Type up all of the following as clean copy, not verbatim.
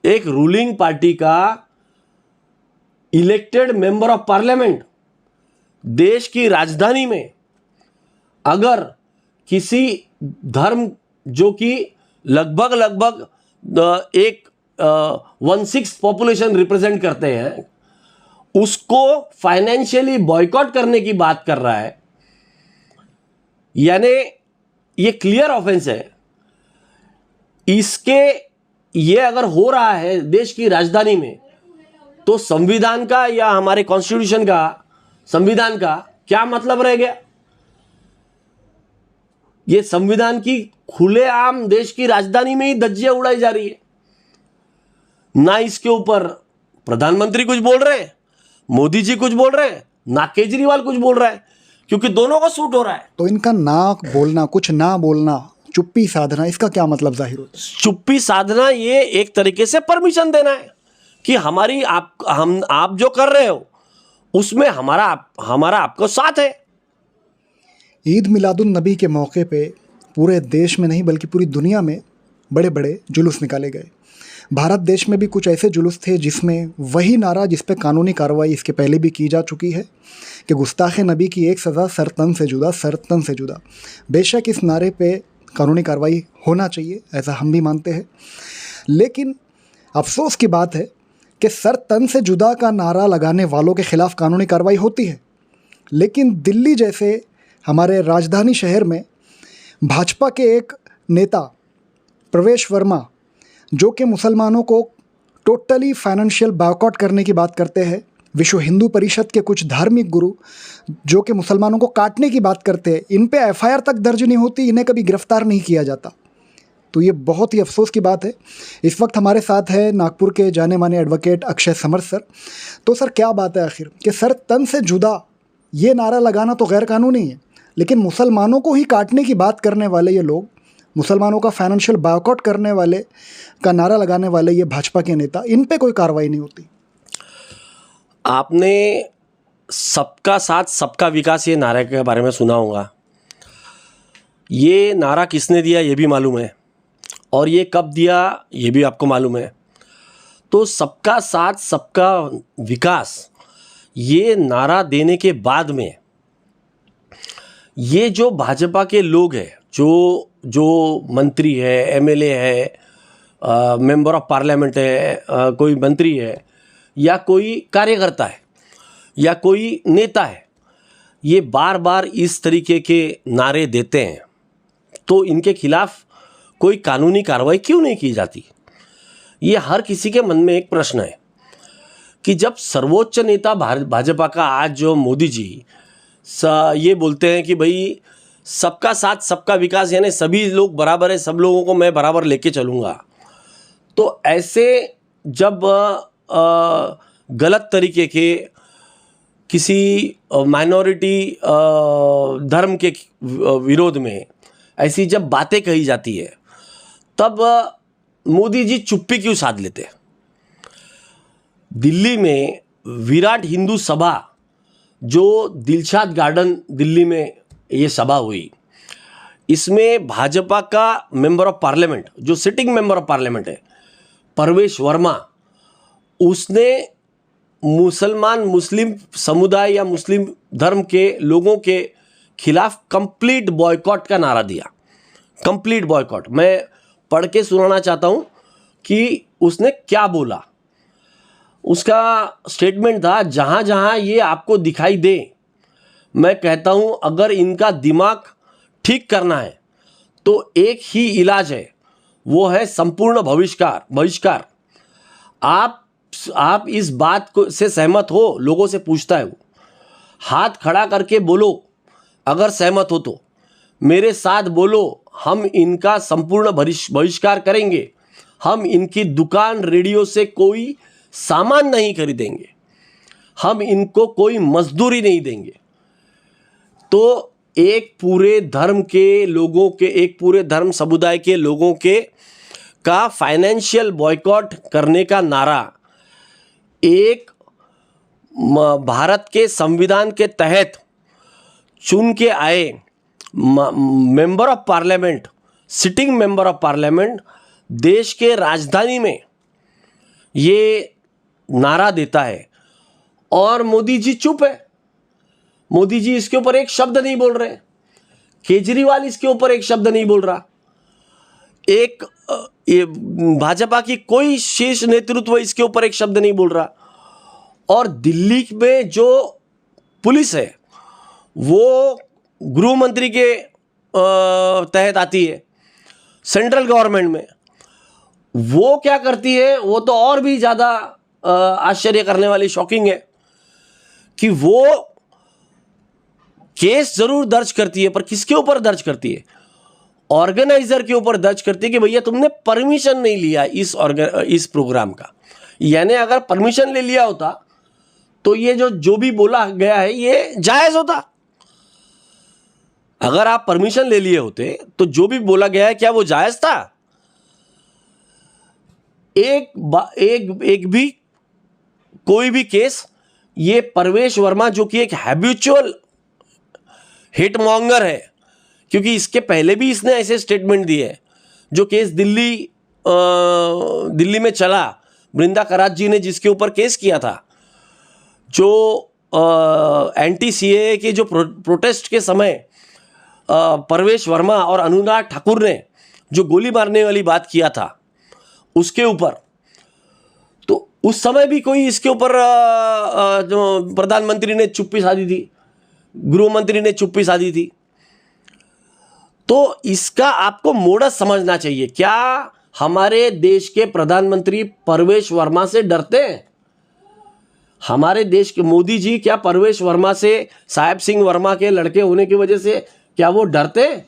एक ruling party का elected member of parliament देश की राजधानी में अगर किसी धर्म जो कि लगभग एक 1/6 पॉपुलेशन रिप्रेजेंट करते हैं, उसको फाइनेंशियली बॉयकॉट करने की बात कर रहा है, यानी ये क्लियर ऑफेंस है। इसके ये अगर हो रहा है देश की राजधानी में, तो संविधान का या हमारे कॉन्स्टिट्यूशन का, संविधान का क्या मतलब रह गया? ये संविधान की खुलेआम देश की राजधानी में ही धज्जियां उड़ाई जा रही है। ना इसके ऊपर प्रधानमंत्री कुछ बोल रहे हैं, मोदी जी कुछ बोल रहे हैं, ना केजरीवाल कुछ बोल रहा है, क्योंकि दोनों को सूट हो रहा है। तो इनका ना बोलना, कुछ ना बोलना, चुप्पी साधना, इसका क्या मतलब जाहिर होता है? चुप्पी साधना ये एक तरीके से परमिशन देना है कि हमारी आप जो कर रहे हो उसमें हमारा आपको साथ है। ईद मिलादुन नबी के मौके पे पूरे देश में नहीं बल्कि पूरी दुनिया में बड़े बड़े जुलूस निकाले गए। भारत देश में भी कुछ ऐसे जुलूस थे जिसमें वही नारा जिस पे कानूनी कार्रवाई इसके पहले भी की जा चुकी है कि गुस्ताखे नबी की एक सज़ा सर तन से जुदा, सर तन से जुदा। बेशक इस नारे पे कानूनी कार्रवाई होना चाहिए, ऐसा हम भी मानते हैं, लेकिन अफसोस की बात है कि सर तन से जुदा का नारा लगाने वालों के खिलाफ कानूनी कार्रवाई होती है, लेकिन दिल्ली जैसे हमारे राजधानी शहर में भाजपा के एक नेता प्रवेश वर्मा, जो कि मुसलमानों को टोटली फाइनेंशियल बॉयकॉट करने की बात करते हैं, विश्व हिंदू परिषद के कुछ धार्मिक गुरु जो कि मुसलमानों को काटने की बात करते हैं, इन पे एफआईआर तक दर्ज नहीं होती, इन्हें कभी गिरफ्तार नहीं किया जाता। तो ये बहुत ही अफसोस की बात है। इस वक्त हमारे साथ है नागपुर के जाने माने एडवोकेट अक्षय समर्थ सर। तो सर, क्या बात है आखिर कि सर तन से जुदा ये नारा लगाना तो गैर कानूनी है, लेकिन मुसलमानों को ही काटने की बात करने वाले ये लोग, मुसलमानों का फाइनेंशियल बॉयकॉट करने वाले का नारा लगाने वाले ये भाजपा के नेता, इन पे कोई कार्रवाई नहीं होती। आपने सबका साथ सबका विकास ये नारे के बारे में सुना होगा। ये नारा किसने दिया ये भी मालूम है, और ये कब दिया ये भी आपको मालूम है। तो सबका साथ सबका विकास ये नारा देने के बाद में ये जो भाजपा के लोग हैं, जो मंत्री है, एमएलए है, मेंबर ऑफ पार्लियामेंट है, कोई मंत्री है या कोई कार्यकर्ता है या कोई नेता है, ये बार बार इस तरीके के नारे देते हैं, तो इनके खिलाफ कोई कानूनी कार्रवाई क्यों नहीं की जाती? ये हर किसी के मन में एक प्रश्न है कि जब सर्वोच्च नेता भाजपा का आज जो मोदी जी ये बोलते हैं कि भाई सबका साथ सबका विकास, यानी सभी लोग बराबर है, सब लोगों को मैं बराबर लेके चलूँगा, तो ऐसे जब गलत तरीके के किसी माइनॉरिटी धर्म के विरोध में ऐसी जब बातें कही जाती है, तब मोदी जी चुप्पी क्यों साध लेते हैं? दिल्ली में विराट हिंदू सभा, जो दिलशाद गार्डन दिल्ली में ये सभा हुई, इसमें भाजपा का मेंबर ऑफ पार्लियामेंट, जो सिटिंग मेंबर ऑफ पार्लियामेंट है, प्रवेश वर्मा, उसने मुस्लिम समुदाय या मुस्लिम धर्म के लोगों के खिलाफ कंप्लीट बॉयकॉट का नारा दिया। कंप्लीट बॉयकॉट, मैं पढ़ के सुनाना चाहता हूं कि उसने क्या बोला। उसका स्टेटमेंट था, जहां जहां ये आपको दिखाई दे, मैं कहता हूं अगर इनका दिमाग ठीक करना है तो एक ही इलाज है, वो है संपूर्ण बहिष्कार। आप इस बात को से सहमत हो? लोगों से पूछता है वो। हाथ खड़ा करके बोलो अगर सहमत हो तो, मेरे साथ बोलो, हम इनका संपूर्ण बहिष्कार करेंगे। हम इनकी दुकान, रेडियो से कोई सामान नहीं खरीदेंगे, हम इनको कोई मजदूरी नहीं देंगे। तो एक पूरे धर्म के लोगों के, एक पूरे धर्म समुदाय के लोगों के का फाइनेंशियल बॉयकॉट करने का नारा एक भारत के संविधान के तहत चुन के आए member of parliament, sitting member of parliament, देश के राजधानी में ये नारा देता है और मोदी जी चुप है। मोदी जी इसके ऊपर एक शब्द नहीं बोल रहे, केजरीवाल इसके ऊपर एक शब्द नहीं बोल रहा, एक ये भाजपा की कोई शीर्ष नेतृत्व इसके ऊपर एक शब्द नहीं बोल रहा। और दिल्ली में जो पुलिस है वो गृह मंत्री के तहत आती है, सेंट्रल गवर्नमेंट में। वो क्या करती है, वो तो और भी ज़्यादा आश्चर्य करने वाली, शॉकिंग है कि वो केस जरूर दर्ज करती है, पर किसके ऊपर दर्ज करती है? ऑर्गेनाइजर के ऊपर दर्ज करती है कि भैया तुमने परमिशन नहीं लिया इस प्रोग्राम का। यानी अगर परमिशन ले लिया होता तो ये जो भी बोला गया है ये जायज होता। अगर आप परमिशन ले लिए होते तो जो भी बोला गया है क्या वो जायज था? एक भी कोई भी केस, ये परवेश वर्मा जो कि एक हैबिचुअल हिट मॉन्गर है, क्योंकि इसके पहले भी इसने ऐसे स्टेटमेंट दिए हैं। जो केस दिल्ली में चला, बृंदा करात जी ने जिसके ऊपर केस किया था, जो एंटी सीएए के जो प्रोटेस्ट के समय परवेश वर्मा और अनुराग ठाकुर ने जो गोली मारने वाली बात किया था उसके ऊपर, तो उस समय भी कोई इसके ऊपर जो प्रधानमंत्री ने चुप्पी साधी थी, गृह मंत्री ने चुप्पी साधी थी। तो इसका आपको मोडस समझना चाहिए। क्या हमारे देश के प्रधानमंत्री परवेश वर्मा से डरते हैं? हमारे देश के मोदी जी क्या परवेश वर्मा से, साहेब सिंह वर्मा के लड़के होने की वजह से क्या वो डरते हैं?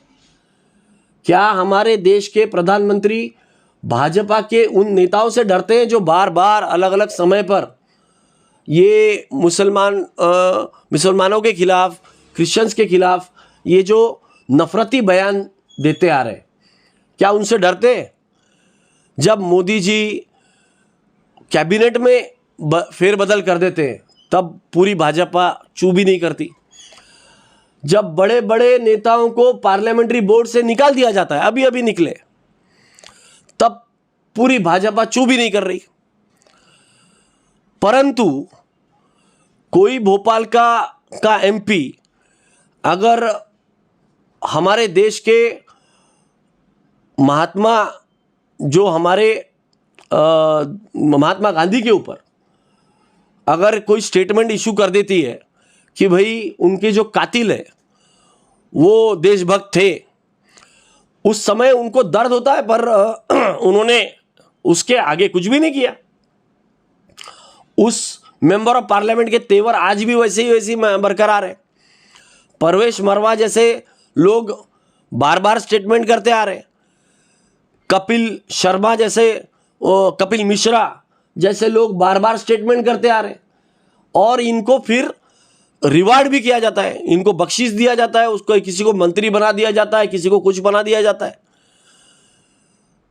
क्या हमारे देश के प्रधानमंत्री भाजपा के उन नेताओं से डरते हैं जो बार बार अलग अलग समय पर ये मुसलमानों के खिलाफ, क्रिश्चियंस के खिलाफ ये जो नफरती बयान देते आ रहे, क्या उनसे डरते हैं? जब मोदी जी कैबिनेट में फेरबदल कर देते हैं तब पूरी भाजपा चू भी नहीं करती। जब बड़े बड़े नेताओं को पार्लियामेंट्री बोर्ड से निकाल दिया जाता है, अभी अभी निकले, तब पूरी भाजपा चू भी नहीं कर रही। परंतु कोई भोपाल का एमपी अगर हमारे देश के महात्मा गांधी के ऊपर अगर कोई स्टेटमेंट इशू कर देती है कि भाई उनके जो कातिल है वो देशभक्त थे, उस समय उनको दर्द होता है, पर उन्होंने उसके आगे कुछ भी नहीं किया। उस मेंबर ऑफ पार्लियामेंट के तेवर आज भी वैसे ही बरकरार है। परवेश वर्मा जैसे लोग बार बार स्टेटमेंट करते आ रहे, कपिल शर्मा जैसे, कपिल मिश्रा जैसे लोग बार बार स्टेटमेंट करते आ रहे, और इनको फिर रिवार्ड भी किया जाता है, इनको बख्शीश दिया जाता है, उसको किसी को मंत्री बना दिया जाता है, किसी को कुछ बना दिया जाता है।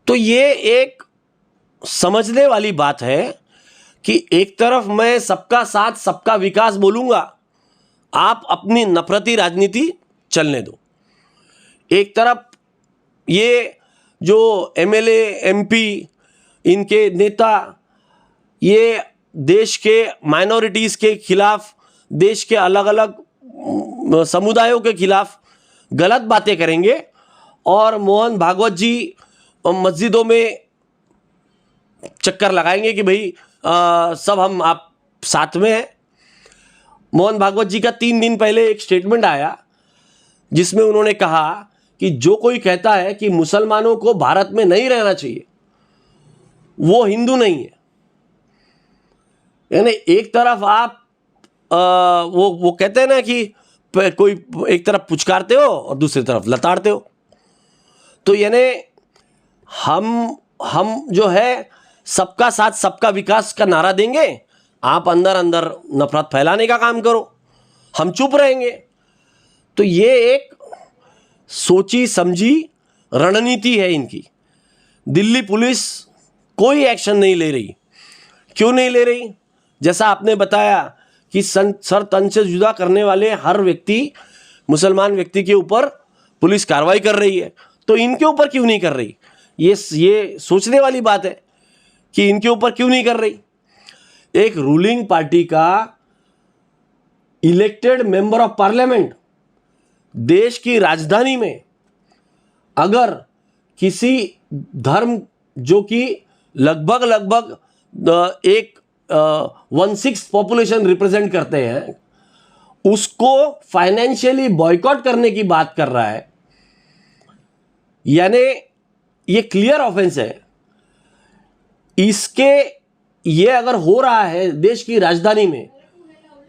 तो ये एक समझने वाली बात है कि एक तरफ मैं सबका साथ सबका विकास बोलूंगा, आप अपनी नफरती राजनीति चलने दो। एक तरफ ये जो एमएलए एमपी इनके नेता ये देश के माइनॉरिटीज़ के खिलाफ, देश के अलग अलग समुदायों के खिलाफ गलत बातें करेंगे, और मोहन भागवत जी मस्जिदों में चक्कर लगाएंगे कि भाई सब हम आप साथ में हैं। मोहन भागवत जी का 3 दिन पहले एक स्टेटमेंट आया जिसमें उन्होंने कहा कि जो कोई कहता है कि मुसलमानों को भारत में नहीं रहना चाहिए वो हिंदू नहीं है। यानी एक तरफ आप वो कहते हैं ना कि कोई एक तरफ पुचकारते हो और दूसरी तरफ लताड़ते हो। तो यानी हम जो है सबका साथ सबका विकास का नारा देंगे, आप अंदर अंदर नफरत फैलाने का काम करो, हम चुप रहेंगे। तो ये एक सोची समझी रणनीति है इनकी। दिल्ली पुलिस कोई एक्शन नहीं ले रही। क्यों नहीं ले रही? जैसा आपने बताया कि सर तन से जुदा करने वाले हर व्यक्ति, मुसलमान व्यक्ति के ऊपर पुलिस कार्रवाई कर रही है, तो इनके ऊपर क्यों नहीं कर रही? ये सोचने वाली बात है कि इनके ऊपर क्यों नहीं कर रही। एक रूलिंग पार्टी का इलेक्टेड मेंबर ऑफ पार्लियामेंट देश की राजधानी में अगर किसी धर्म जो कि लगभग एक 1/6 पॉपुलेशन रिप्रेजेंट करते हैं, उसको फाइनेंशियली बॉयकॉट करने की बात कर रहा है, यानी ये क्लियर ऑफेंस है। इसके ये अगर हो रहा है देश की राजधानी में,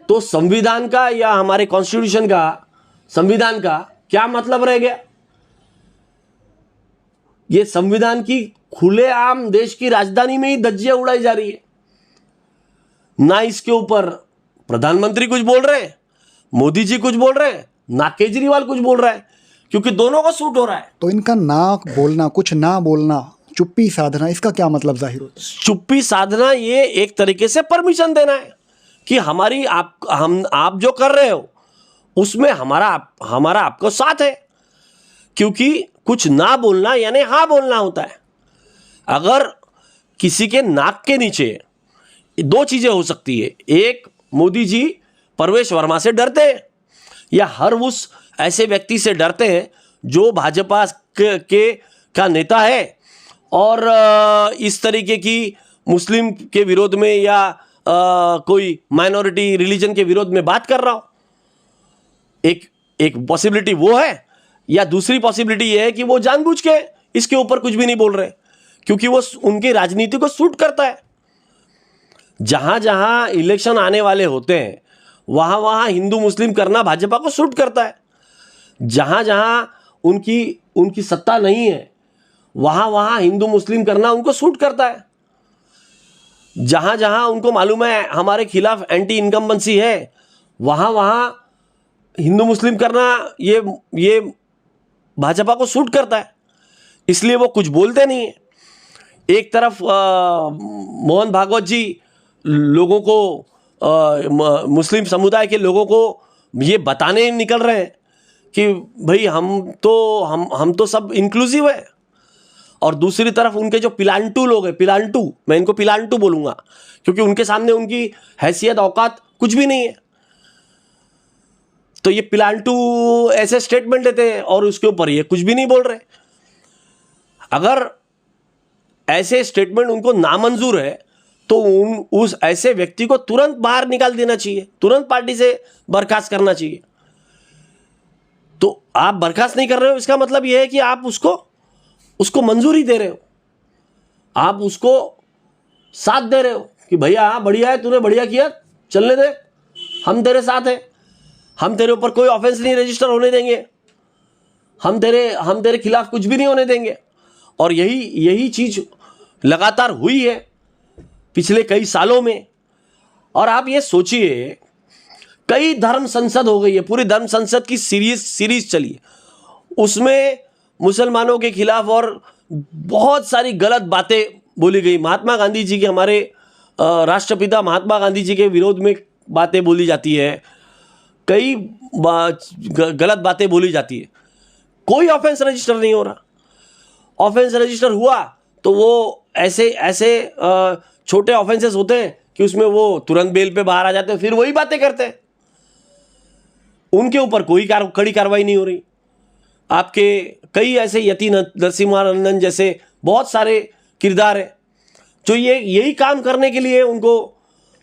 तो संविधान का या हमारे कॉन्स्टिट्यूशन का, संविधान का क्या मतलब रह गया। ये संविधान की खुलेआम देश की राजधानी में ही धज्जियां उड़ाई जा रही है। ना इसके ऊपर प्रधानमंत्री कुछ बोल रहे हैं, मोदी जी कुछ बोल रहे हैं, ना केजरीवाल कुछ बोल रहा है, क्योंकि दोनों को सूट हो रहा है। तो इनका ना बोलना, कुछ ना बोलना, चुप्पी साधना, इसका क्या मतलब जाहिर होता है? चुप्पी साधना ये एक तरीके से परमिशन देना है कि हमारी आप जो कर रहे हो उसमें हमारा आपको साथ है, क्योंकि कुछ ना बोलना यानी हाँ बोलना होता है। अगर किसी के नाक के नीचे दो चीजें हो सकती है, एक मोदी जी परवेश वर्मा से डरते हैं या हर उस ऐसे व्यक्ति से डरते हैं जो भाजपा का नेता है और इस तरीके की मुस्लिम के विरोध में या कोई माइनॉरिटी रिलीजन के विरोध में बात कर रहा हो। एक पॉसिबिलिटी वो है, या दूसरी पॉसिबिलिटी ये है कि वो जानबूझ के इसके ऊपर कुछ भी नहीं बोल रहे, क्योंकि वो उनकी राजनीति को सूट करता है। जहां जहां इलेक्शन आने वाले होते हैं वहां वहां हिंदू मुस्लिम करना भाजपा को सूट करता है। जहां जहां उनकी सत्ता नहीं है वहां वहां हिंदू मुस्लिम करना उनको सूट करता है। जहां जहां उनको मालूम है हमारे खिलाफ एंटी इनकम्बेंसी है वहां वहां हिंदू मुस्लिम करना ये भाजपा को सूट करता है, इसलिए वो कुछ बोलते नहीं है। एक तरफ मोहन भागवत जी लोगों को, मुस्लिम समुदाय के लोगों को ये बताने निकल रहे हैं कि भाई हम तो सब इंक्लूसिव है, और दूसरी तरफ उनके जो पिलांटू लोग हैं, पिलांटू, मैं इनको पिलांटू बोलूंगा क्योंकि उनके सामने उनकी हैसियत औकात कुछ भी नहीं है, तो ये पिलांटू ऐसे स्टेटमेंट देते हैं और उसके ऊपर ये कुछ भी नहीं बोल रहे। अगर ऐसे स्टेटमेंट उनको नामंजूर है तो उस ऐसे व्यक्ति को तुरंत बाहर निकाल देना चाहिए, तुरंत पार्टी से बर्खास्त करना चाहिए। तो आप बर्खास्त नहीं कर रहे हो, इसका मतलब यह है कि आप उसको मंजूरी दे रहे हो, आप उसको साथ दे रहे हो कि भैया हाँ बढ़िया है, तूने बढ़िया किया, चलने दे, हम तेरे साथ हैं, हम तेरे ऊपर कोई ऑफेंस नहीं रजिस्टर होने देंगे, हम तेरे खिलाफ कुछ भी नहीं होने देंगे। और यही चीज लगातार हुई है पिछले कई सालों में। और आप ये सोचिए, कई धर्म संसद हो गई है, पूरी धर्म संसद की सीरीज चली है, उसमें मुसलमानों के खिलाफ और बहुत सारी गलत बातें बोली गई। महात्मा गांधी जी के, हमारे राष्ट्रपिता महात्मा गांधी जी के विरोध में बातें बोली जाती है, कई गलत बातें बोली जाती है, कोई ऑफेंस रजिस्टर नहीं हो रहा। ऑफेंस रजिस्टर हुआ तो वो ऐसे छोटे ऑफेंसेस होते हैं कि उसमें वो तुरंत बेल पे बाहर आ जाते हैं, फिर वही बातें करते हैं, उनके ऊपर कोई कड़ी कार्रवाई नहीं हो रही। आपके कई ऐसे यति नरसिम्हानंदन जैसे बहुत सारे किरदार हैं जो यही काम करने के लिए उनको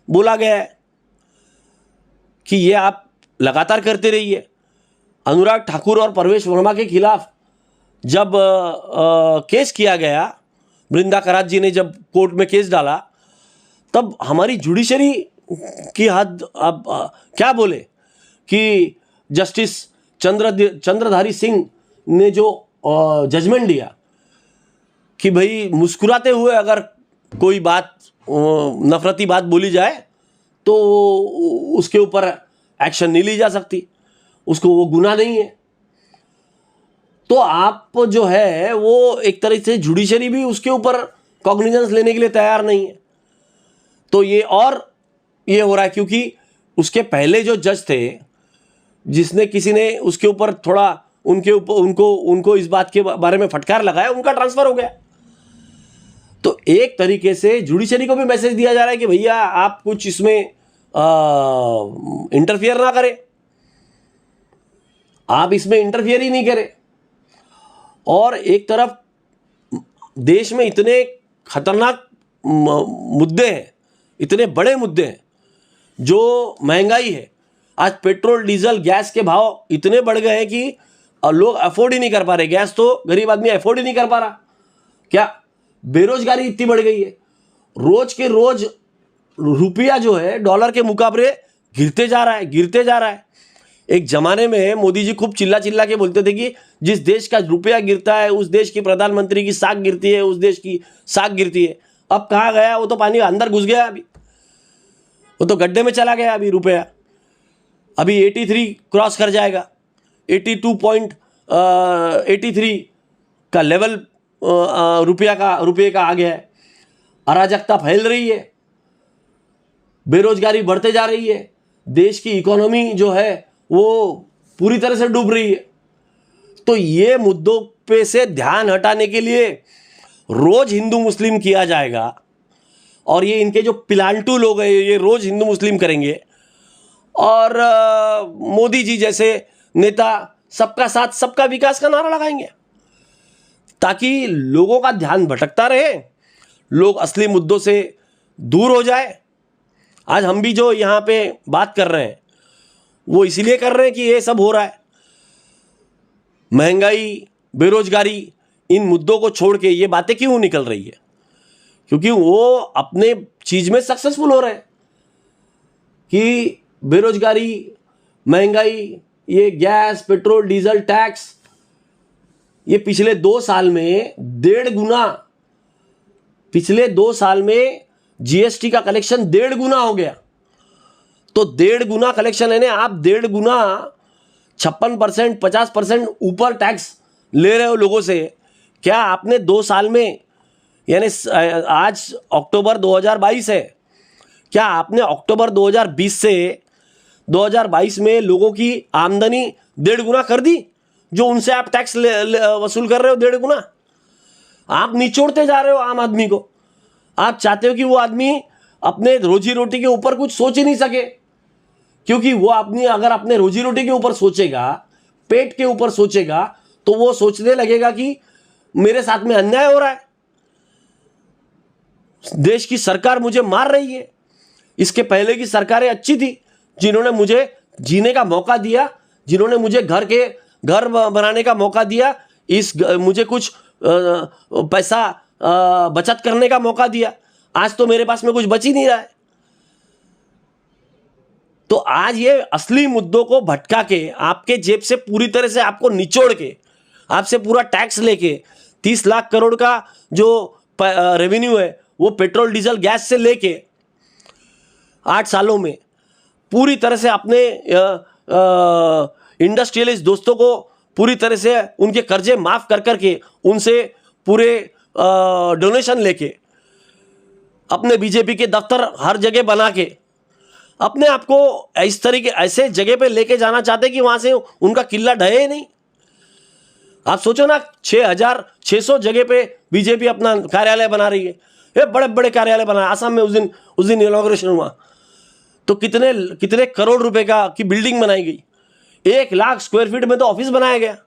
बोला गया है कि ये आप लगातार करते रहिए। अनुराग ठाकुर और परवेश वर्मा के खिलाफ जब केस किया गया, बृंदा करात जी ने जब कोर्ट में केस डाला, तब हमारी जुडिशरी की हद, अब क्या बोले कि जस्टिस चंद्रधारी सिंह ने जो जजमेंट दिया कि भाई मुस्कुराते हुए अगर कोई बात, नफरती बात बोली जाए तो उसके ऊपर एक्शन नहीं ली जा सकती, उसको वो गुनाह नहीं है। तो आप जो है वो एक तरह से जुडिशरी भी उसके ऊपर कॉग्निजेंस लेने के लिए तैयार नहीं है। तो ये हो रहा है क्योंकि उसके पहले जो जज थे, जिसने किसी ने उसके ऊपर थोड़ा उनको इस बात के बारे में फटकार लगाया, उनका ट्रांसफर हो गया। तो एक तरीके से जुडिशरी को भी मैसेज दिया जा रहा है कि भैया आप कुछ इसमें इंटरफियर ना करें, आप इसमें इंटरफियर ही नहीं करें। और एक तरफ देश में इतने खतरनाक मुद्दे हैं, इतने बड़े मुद्दे हैं, जो महंगाई है, आज पेट्रोल डीजल गैस के भाव इतने बढ़ गए हैं कि लोग अफोर्ड ही नहीं कर पा रहे। गैस तो गरीब आदमी अफोर्ड ही नहीं कर पा रहा। क्या बेरोजगारी इतनी बढ़ गई है, रोज के रोज रुपया जो है डॉलर के मुकाबले गिरते जा रहा है, गिरते जा रहा है। एक जमाने में मोदी जी खूब चिल्ला चिल्ला के बोलते थे कि जिस देश का रुपया गिरता है उस देश की प्रधानमंत्री की साख गिरती है, उस देश की साख गिरती है। अब कहाँ गया वो? तो पानी अंदर घुस गया, अभी वो तो गड्ढे में चला गया। अभी रुपया अभी 83 क्रॉस कर जाएगा, 82.83 का लेवल रुपये का आ गया है। अराजकता फैल रही है, बेरोजगारी बढ़ते जा रही है, देश की इकोनॉमी जो है वो पूरी तरह से डूब रही है। तो ये मुद्दों पे से ध्यान हटाने के लिए रोज हिंदू मुस्लिम किया जाएगा, और ये इनके जो पिलांटू लोग हैं ये रोज हिंदू मुस्लिम करेंगे, और मोदी जी जैसे नेता सबका साथ सबका विकास का नारा लगाएंगे, ताकि लोगों का ध्यान भटकता रहे, लोग असली मुद्दों से दूर हो जाए। आज हम भी जो यहाँ पे बात कर रहे हैं वो इसलिए कर रहे हैं कि ये सब हो रहा है। महंगाई, बेरोजगारी, इन मुद्दों को छोड़ के ये बातें क्यों निकल रही है? क्योंकि वो अपने चीज में सक्सेसफुल हो रहे हैं कि बेरोजगारी, महंगाई, ये गैस, पेट्रोल, डीजल टैक्स, ये पिछले 2 साल में 1.5 गुना, पिछले 2 साल में जीएसटी का कलेक्शन 1.5 गुना हो गया। तो 1.5 गुना कलेक्शन है ना, आप 1.5 गुना 56%, 50% ऊपर टैक्स ले रहे हो लोगों से। क्या आपने 2 साल में, यानी आज अक्टूबर 2022 है, क्या आपने अक्टूबर 2020 से 2022 में लोगों की आमदनी 1.5 गुना कर दी? जो उनसे आप टैक्स वसूल कर रहे हो 1.5 गुना, आप निचोड़ते जा रहे हो आम आदमी को। आप चाहते हो कि वो आदमी अपने रोजी रोटी के ऊपर कुछ सोच ही नहीं सके, क्योंकि वो आदमी अगर अपने रोजी रोटी के ऊपर सोचेगा, पेट के ऊपर सोचेगा, तो वो सोचने लगेगा कि मेरे साथ में अन्याय हो रहा है, देश की सरकार मुझे मार रही है। इसके पहले की सरकारें अच्छी थी, जिन्होंने मुझे जीने का मौका दिया, जिन्होंने मुझे घर बनाने का मौका दिया, मुझे कुछ पैसा बचत करने का मौका दिया। आज तो मेरे पास में कुछ बच ही नहीं रहा है। तो आज ये असली मुद्दों को भटका के, आपके जेब से पूरी तरह से आपको निचोड़ के, आपसे पूरा टैक्स लेके 30 लाख करोड़ का जो रेवेन्यू है वो पेट्रोल डीजल गैस से लेके 8 सालों में पूरी तरह से अपने इंडस्ट्रियलिस्ट दोस्तों को पूरी तरह से उनके कर्जे माफ कर करके, उनसे पूरे डोनेशन लेके, अपने बीजेपी के दफ्तर हर जगह बना के अपने आप को इस तरीके ऐसे जगह पे लेके जाना चाहते कि वहां से उनका किला ढहे नहीं। आप सोचो ना, 6,600 जगह पे बीजेपी अपना कार्यालय बना रही है। ये बड़े बड़े कार्यालय बना, आसाम में उस दिन इनॉग्रेशन हुआ तो कितने करोड़ रुपए की बिल्डिंग बनाई गई। 1 लाख स्क्वायर फीट में तो ऑफिस बनाया गया।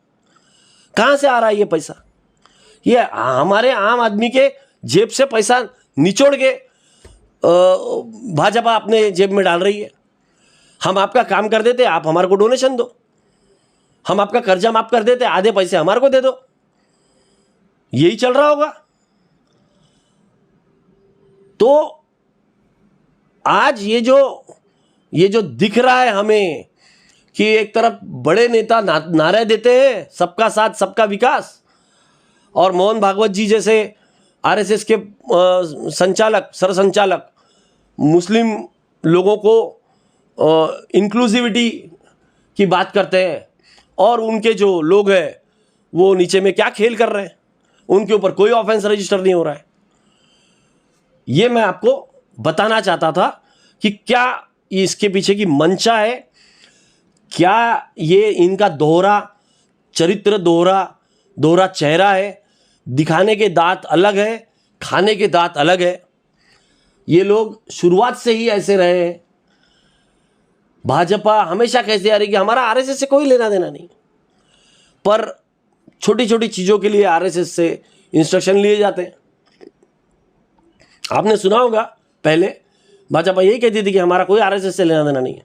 कहां से आ रहा है ये पैसा? ये हमारे आम आदमी के जेब से पैसा निचोड़ के भाजपा अपने जेब में डाल रही है। हम आपका काम कर देते, आप हमारे को डोनेशन दो, हम आपका कर्जा माफ कर देते, आधे पैसे हमारे को दे दो। यही चल रहा होगा। तो आज ये जो दिख रहा है हमें कि एक तरफ बड़े नेता नारे देते हैं सबका साथ सबका विकास, और मोहन भागवत जी जैसे आरएसएस के सरसंचालक मुस्लिम लोगों को इंक्लूसिविटी की बात करते हैं, और उनके जो लोग हैं वो नीचे में क्या खेल कर रहे हैं, उनके ऊपर कोई ऑफेंस रजिस्टर नहीं हो रहा है। ये मैं आपको बताना चाहता था कि क्या इसके पीछे की मंशा है, क्या ये इनका दोहरा चरित्र, दोहरा चेहरा है, दिखाने के दांत अलग है, खाने के दांत अलग है। ये लोग शुरुआत से ही ऐसे रहे हैं। भाजपा हमेशा कहते आ रही कि हमारा आरएसएस से कोई लेना देना नहीं, पर छोटी छोटी चीज़ों के लिए आरएसएस से इंस्ट्रक्शन लिए जाते हैं। आपने सुना होगा पहले भाजपा यही कहती थी कि हमारा कोई आरएसएस से लेना देना नहीं है।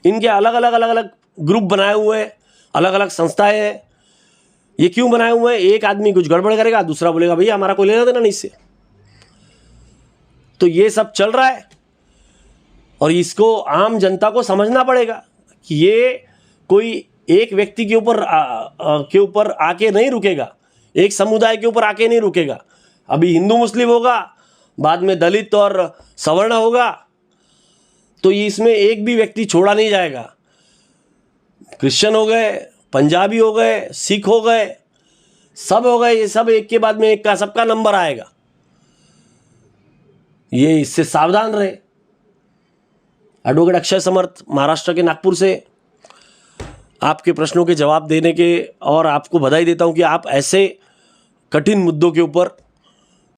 इनके अलग अलग ग्रुप बनाए हुए हैं, अलग अलग संस्थाएं हैं। ये क्यों बनाए हुए हैं? एक आदमी कुछ गड़बड़ करेगा, दूसरा बोलेगा भैया हमारा कोई लेना देना नहीं इससे। तो ये सब चल रहा है और इसको आम जनता को समझना पड़ेगा कि ये कोई एक व्यक्ति के ऊपर आके नहीं रुकेगा, एक समुदाय के ऊपर आके नहीं रुकेगा। अभी हिंदू मुस्लिम होगा, बाद में दलित और सवर्ण होगा, तो इसमें एक भी व्यक्ति छोड़ा नहीं जाएगा। क्रिश्चियन हो गए, पंजाबी हो गए, सिख हो गए, सब हो गए, ये सब एक के बाद में एक का सबका नंबर आएगा। ये इससे सावधान रहे। एडवोकेट अक्षय समर्थ महाराष्ट्र के नागपुर से आपके प्रश्नों के जवाब देने के और आपको बधाई देता हूं कि आप ऐसे कठिन मुद्दों के ऊपर